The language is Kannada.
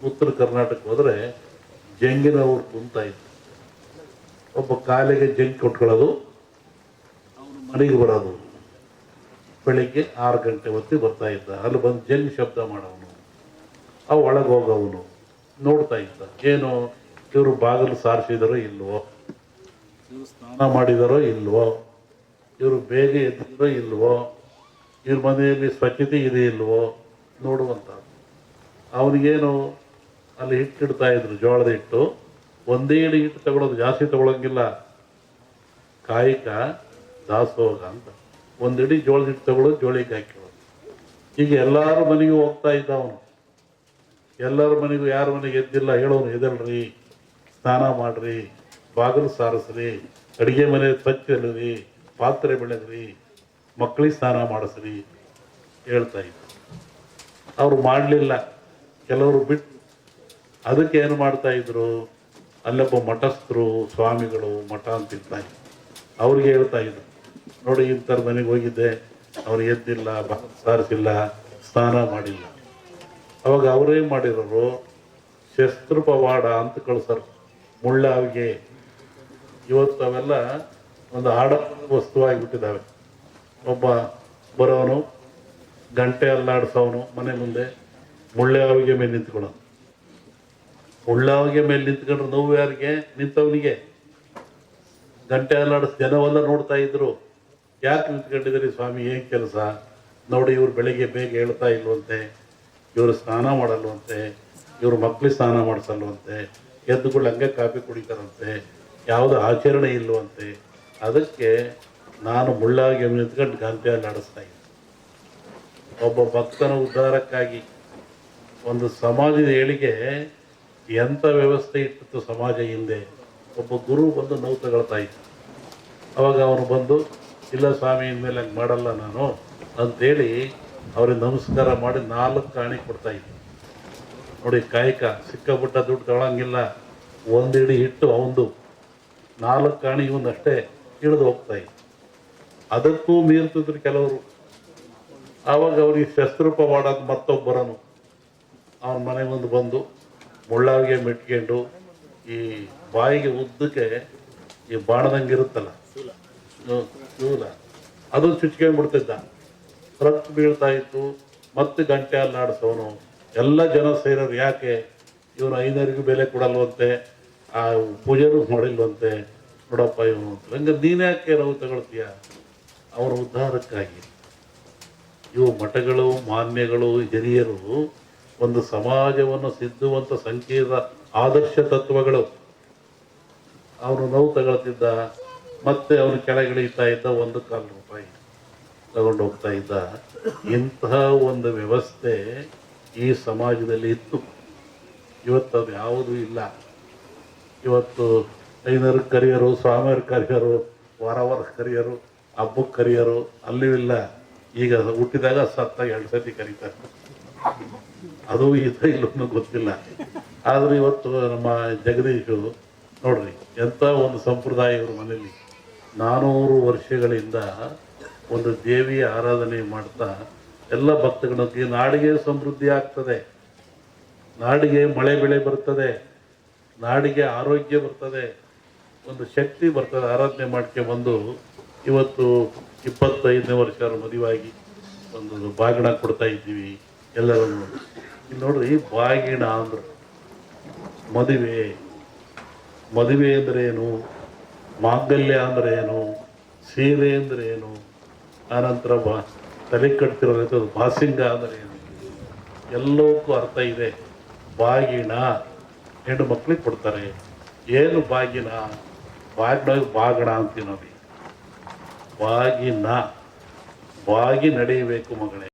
ಉತ್ತರ ಕರ್ನಾಟಕ ಹೋದರೆ ಜಂಗಿನವ್ರು ಕುಂತ ಇತ್ತು. ಒಬ್ಬ ಕಾಲಿಗೆ ಜಂಗಿ ಕೊಟ್ಕೊಳ್ಳೋದು, ಅವನು ಮನೆಗೆ ಬರೋದು. ಬೆಳಿಗ್ಗೆ 6 ಗಂಟೆ ಹೊತ್ತಿಗೆ ಬರ್ತಾ ಇದ್ದ. ಅಲ್ಲಿ ಬಂದು ಜಂಗಿ ಶಬ್ದ ಮಾಡೋನು, ಅವು ಒಳಗೆ ಹೋಗೋವನು ನೋಡ್ತಾ ಇದ್ದ. ಏನು ಇವರು ಬಾಗಿಲು ಸಾರಿಸಿದಾರೋ ಇಲ್ವೋ, ಇವರು ಸ್ನಾನ ಮಾಡಿದಾರೋ ಇಲ್ವೋ, ಇವರು ಬೇಗ ಎದ್ದಿರೋ ಇಲ್ವೋ, ಇವ್ರ ಮನೆಯಲ್ಲಿ ಸ್ವಚ್ಛತೆ ಇದೆ ಇಲ್ವೋ ನೋಡುವಂಥ. ಅವನಿಗೇನು ಅಲ್ಲಿ ಹಿಟ್ಟಿಡ್ತಾ ಇದ್ರು, ಜೋಳದ ಹಿಟ್ಟು. ಒಂದೇ ಇಡಿ ಹಿಟ್ಟು ತಗೊಳ್ಳೋದು, ಜಾಸ್ತಿ ತಗೊಳಂಗಿಲ್ಲ. ಕಾಯಿಕ ದಾಸೋಹ ಅಂತ ಒಂದಿಡಿ ಜೋಳದ ಹಿಟ್ಟು ತಗೊಳ್ಳೋದು, ಜೋಳಿಗೆ ಹಾಕಿರೋದು. ಈಗ ಎಲ್ಲರ ಮನೆಗೂ ಹೋಗ್ತಾ ಇದ್ದ ಅವನು. ಎಲ್ಲರ ಮನೆಗೂ, ಯಾರ ಮನೆಗೆ ಎದ್ದಿಲ್ಲ ಹೇಳೋನು, ಎದಲ್ರಿ, ಸ್ನಾನ ಮಾಡ್ರಿ, ಬಾಗಿಲು ಸಾರಿಸ್ರಿ, ಅಡುಗೆ ಮನೆ ಸ್ವಚ್ಛ ಇಲ್ಲರಿ, ಪಾತ್ರೆ ಬೆಳೆದ್ರಿ, ಮಕ್ಕಳಿಗೆ ಸ್ನಾನ ಮಾಡಿಸ್ರಿ ಹೇಳ್ತಾ ಇದ್ದ. ಅವರು ಮಾಡಲಿಲ್ಲ, ಕೆಲವರು ಬಿಟ್ಟು. ಅದಕ್ಕೆ ಏನು ಮಾಡ್ತಾ ಇದ್ರು, ಅಲ್ಲೊಬ್ಬ ಮಠಸ್ಥರು, ಸ್ವಾಮಿಗಳು, ಮಠ ಅಂತಿರ್ತಾರೆ, ಅವ್ರಿಗೆ ಹೇಳ್ತಾ ಇದ್ರು, ನೋಡಿ ಇಂಥರ ಮನೆಗೆ ಹೋಗಿದ್ದೆ, ಅವ್ರು ಎದ್ದಿಲ್ಲ, ಸಾರಿಸಿಲ್ಲ, ಸ್ನಾನ ಮಾಡಿಲ್ಲ. ಅವಾಗ ಅವರೇನು ಮಾಡಿರೋರು, ಶಸ್ತ್ರ ಪವಾಡ ಅಂತ ಕಳ್ಸರು, ಮುಳ್ಳಾವಿಗೆ. ಇವತ್ತು ಅವೆಲ್ಲ ಒಂದು ಆಡಂಬರದ ವಸ್ತುವಾಗಿಬಿಟ್ಟಿದ್ದಾವೆ. ಒಬ್ಬ ಬರೋನು, ಗಂಟೆ ಅಲ್ಲಾಡಿಸೋನು, ಮನೆ ಮುಂದೆ ಮುಳ್ಳಾವಿಗೆ ಮೇಲೆ ನಿಂತ್ಕೊಳ್ಳೋನು. ಮುಳ್ಳಾವಿಗೆ ಮೇಲೆ ನಿಂತ್ಕೊಂಡ್ರೆ ನೋವು ಯಾರಿಗೆ? ನಿಂತವನಿಗೆ. ಗಂಟೆ ಅಲ್ಲಾಡಿಸ್ ಜನವೆಲ್ಲ ನೋಡ್ತಾ ಇದ್ರು, ಯಾಕೆ ನಿಂತ್ಕೊಂಡಿದ್ದೀರಿ ಸ್ವಾಮಿ, ಏನು ಕೆಲಸ? ನೋಡಿ, ಇವ್ರು ಬೆಳಿಗ್ಗೆ ಬೇಗ ಹೇಳ್ತಾ ಇಲ್ವಂತೆ, ಇವರು ಸ್ನಾನ ಮಾಡಲ್ವಂತೆ, ಇವ್ರ ಮಕ್ಳಿಗೆ ಸ್ನಾನ ಮಾಡಿಸಲ್ವಂತೆ, ಎದ್ದುಗಳು ಹಂಗೆ ಕಾಫಿ ಕುಡಿತಾರಂತೆ, ಯಾವುದೋ ಆಚರಣೆ ಇಲ್ವಂತೆ. ಅದಕ್ಕೆ ನಾನು ಮುಳ್ಳಾವಿಗೆ ನಿಂತ್ಕೊಂಡು ಗಂಟೆ ಅಲ್ಲಾಡಿಸ್ತಾ ಇದ್ದೆ. ಒಬ್ಬ ಭಕ್ತನ ಉದ್ಧಾರಕ್ಕಾಗಿ ಒಂದು ಸಮಾಜದ ಏಳಿಗೆ ಎಂಥ ವ್ಯವಸ್ಥೆ ಇಟ್ಟಿತ್ತು ಸಮಾಜ ಹಿಂದೆ. ಒಬ್ಬ ಗುರು ಬಂದು ನೋವು ತಗೊಳ್ತಾ ಇದ್ದ. ಅವಾಗ ಅವನು ಬಂದು, ಇಲ್ಲ ಸ್ವಾಮಿ, ಇನ್ಮೇಲೆ ಹಂಗೆ ಮಾಡಲ್ಲ ನಾನು ಅಂತೇಳಿ ಅವ್ರಿಗೆ ನಮಸ್ಕಾರ ಮಾಡಿ 4 ಕಾಣಿ ಕೊಡ್ತಾ ಇದ್ದ. ನೋಡಿ, ಕಾಯಕ ಸಿಕ್ಕಾಪಟ್ಟ ದುಡ್ಡು ತಗೊಳಂಗಿಲ್ಲ. ಒಂದು ಇಡಿ ಹಿಟ್ಟು ಅವಂದು, 4 ಕಾಣಿ ಇವನ್ನಷ್ಟೇ ಇಳಿದು ಹೋಗ್ತಾ ಇದ್ದ. ಅದಕ್ಕೂ ಮೀರ್ತಿದ್ರು ಕೆಲವರು. ಆವಾಗ ಅವ್ರಿಗೆ ಶಸ್ತ್ರೂಪ ಮಾಡೋದು ಮತ್ತೊಬ್ಬರನು ಅವನ ಮನೆ ಮುಂದೆ ಬಂದು ಮುಳ್ಳಾವಿಗೆ ಮೆಟ್ಕೊಂಡು, ಈ ಬಾಯಿಗೆ ಉದ್ದಕ್ಕೆ ಈ ಬಾಣದಂಗೆ ಇರುತ್ತಲ್ಲ ಶೂಲ, ಅದು ಚುಚ್ಕೊಂಡ್ಬಿಡ್ತಿದ್ದ. ರಕ್ತ ಬೀಳ್ತಾ ಇತ್ತು. ಮತ್ತೆ ಗಂಟೆ ಅಲ್ಲಾಡಿಸೋನು. ಎಲ್ಲ ಜನ ಸೇರೋರು, ಯಾಕೆ ಇವನು 500ಗೂ ಬೆಲೆ ಕೊಡಲ್ವಂತೆ, ಆ ಪೂಜೆನೂ ಮಾಡಿಲ್ವಂತೆ, ನೋಡಪ್ಪ ಇವನು ಅಂತ. ಹಂಗೆ ನೀನು ಯಾಕೆ ನಾವು ತಗೊಳ್ತೀಯ? ಅವರ ಉದ್ಧಾರಕ್ಕಾಗಿ. ಇವು ಮಠಗಳು, ಮಾನ್ಯಗಳು, ಹಿರಿಯರು ಒಂದು ಸಮಾಜವನ್ನು ಸಿದ್ಧುವಂಥ ಸಂಕೀರ್ಣ ಆದರ್ಶ ತತ್ವಗಳು. ಅವನು ನೋವು ತಗೊಳ್ತಿದ್ದ, ಮತ್ತೆ ಅವನು ಕೆಳಗಿಳಿತಾ ಇದ್ದ, 1 ರೂಪಾಯಿ ತಗೊಂಡು ಹೋಗ್ತಾ ಇದ್ದ. ಇಂತಹ ಒಂದು ವ್ಯವಸ್ಥೆ ಈ ಸಮಾಜದಲ್ಲಿ ಇತ್ತು. ಇವತ್ತು ಅದು ಯಾವುದೂ ಇಲ್ಲ. ಇವತ್ತು 500 ಕರಿಯರು, ಸ್ವಾಮಿಯರು ಕರಿಯರು, ವಾರ ಕರಿಯರು, ಹಬ್ಬಕ್ಕೆ ಕರಿಯರು, ಅಲ್ಲೂ ಇಲ್ಲ. ಈಗ ಹುಟ್ಟಿದಾಗ ಸತ್ತಾಗ 2 ಸತಿ ಕರೀತಾರೆ. ಅದು ಇದು ಇಲ್ಲೂ ಗೊತ್ತಿಲ್ಲ. ಆದರೆ ಇವತ್ತು ನಮ್ಮ ಜಗದೀಶು ನೋಡ್ರಿ, ಎಂಥ ಒಂದು ಸಂಪ್ರದಾಯ ಇವ್ರ ಮನೇಲಿ 400 ವರ್ಷಗಳಿಂದ ಒಂದು ದೇವಿಯ ಆರಾಧನೆ ಮಾಡ್ತಾ ಎಲ್ಲ ಭಕ್ತಗಳಿಗೆ ನಾಡಿಗೆ ಸಮೃದ್ಧಿ ಆಗ್ತದೆ, ನಾಡಿಗೆ ಮಳೆ ಬೆಳೆ ಬರ್ತದೆ, ನಾಡಿಗೆ ಆರೋಗ್ಯ ಬರ್ತದೆ, ಒಂದು ಶಕ್ತಿ ಬರ್ತದೆ. ಆರಾಧನೆ ಮಾಡ್ಕೊಂಡ್ಬಂದು ಇವತ್ತು 25ನೇ ವರ್ಷ ಮದುವಾಗಿ ಒಂದು ಬಾಗಿಣ ಕೊಡ್ತಾ ಇದ್ದೀವಿ ಎಲ್ಲರನ್ನು. ಇಲ್ಲಿ ನೋಡ್ರಿ, ಬಾಗಿಣ ಅಂದ್ರೆ ಮದುವೆ. ಮದುವೆ ಅಂದರೆ ಏನು, ಮಾಂಗಲ್ಯ ಅಂದರೆ ಏನು, ಸೀರೆ ಅಂದರೆ ಏನು, ಆನಂತರ ತಲೆ ಕಟ್ತಿರೋ ಬಾಸಿಂಗ ಅಂದರೆ ಏನು, ಎಲ್ಲವಕ್ಕೂ ಅರ್ಥ ಇದೆ. ಬಾಗಿಣ ಹೆಣ್ಣು ಮಕ್ಕಳಿಗೆ ಕೊಡ್ತಾರೆ. ಏನು ಬಾಗಿನ? ಬಾಗಣ ಅಂತೀವಿ ನೋಡಿ. ಬಾಗಿನ, ಬಾಗಿ ನಡೆಯಬೇಕು ಮಗಳೇ.